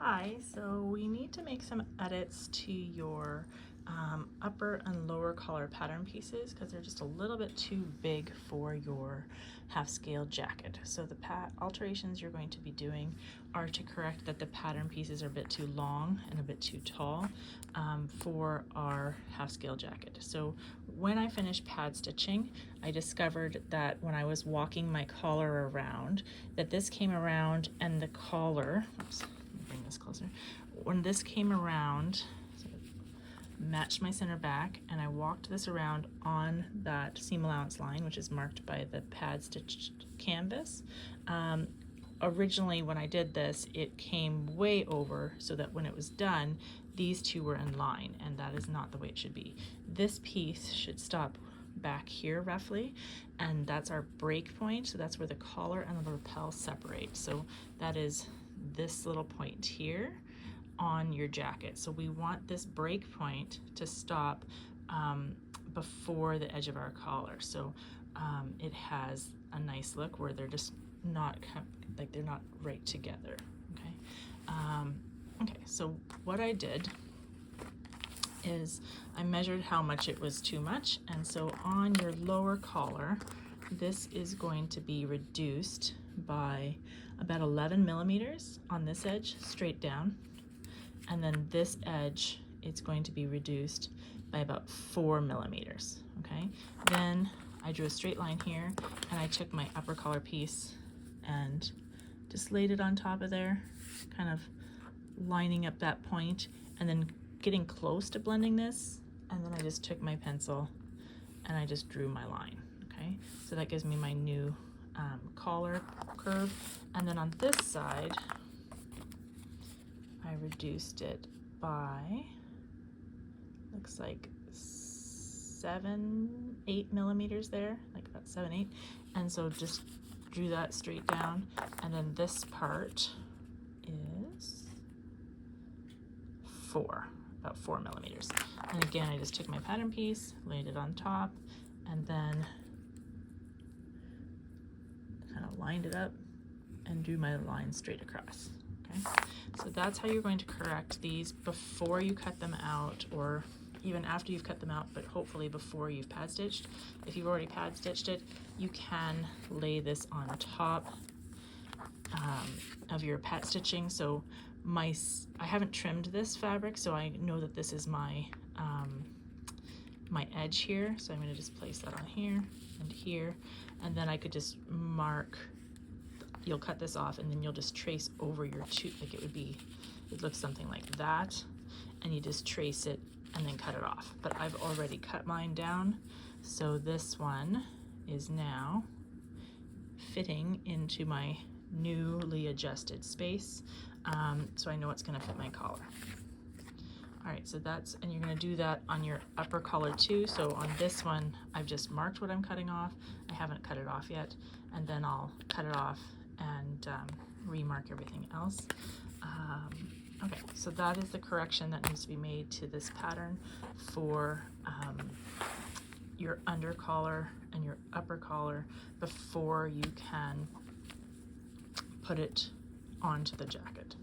Hi, so we need to make some edits to your upper and lower collar pattern pieces because they're just a little bit too big for your half scale jacket. So the alterations you're going to be doing are to correct that the pattern pieces are a bit too long and a bit too tall for our half scale jacket. So when I finished pad stitching, I discovered that when I was walking my collar around, that this came around and the collar, oops, bring this closer. When this came around, so matched my center back, and I walked this around on that seam allowance line, which is marked by the pad stitched canvas. Originally, when I did this, it came way over so that when it was done, these two were in line, and that is not the way it should be. This piece should stop back here roughly, and that's our break point. So that's where the collar and the lapel separate. So that is this little point here on your jacket. So we want this break point to stop before the edge of our collar. So it has a nice look where they're just not like they're not right together. Okay. Okay, so what I did is I measured how much it was too much, and so on your lower collar, this is going to be reduced by about 11 millimeters on this edge straight down, and then this edge it's going to be reduced by about 4 millimeters. Okay, then I drew a straight line here, and I took my upper collar piece and just laid it on top of there, kind of lining up that point, and then getting close to blending this, and then I just took my pencil and I just drew my line. Okay, so that gives me my new collar curve. And then on this side, I reduced it by, looks like 7-8 millimeters there, like about 7-8, and so just drew that straight down. And then this part is about 4 millimeters. And again, I just took my pattern piece, laid it on top, and then kind of lined it up and drew my line straight across. Okay, so that's how you're going to correct these before you cut them out, or even after you've cut them out, but hopefully before you've pad stitched. If you've already pad stitched it, you can lay this on top of your pad stitching. So I haven't trimmed this fabric, so I know that this is my my edge here. So I'm going to just place that on here and here, and then I could just mark. You'll cut this off, and then you'll just trace over your two, like it looks something like that, and you just trace it and then cut it off. But I've already cut mine down, so this one is now fitting into my newly adjusted space, so I know it's going to fit my collar. All right, so and you're going to do that on your upper collar too. So on this one, I've just marked what I'm cutting off. I haven't cut it off yet, and then I'll cut it off and remark everything else. Okay, so that is the correction that needs to be made to this pattern for your under collar and your upper collar before you can put it onto the jacket.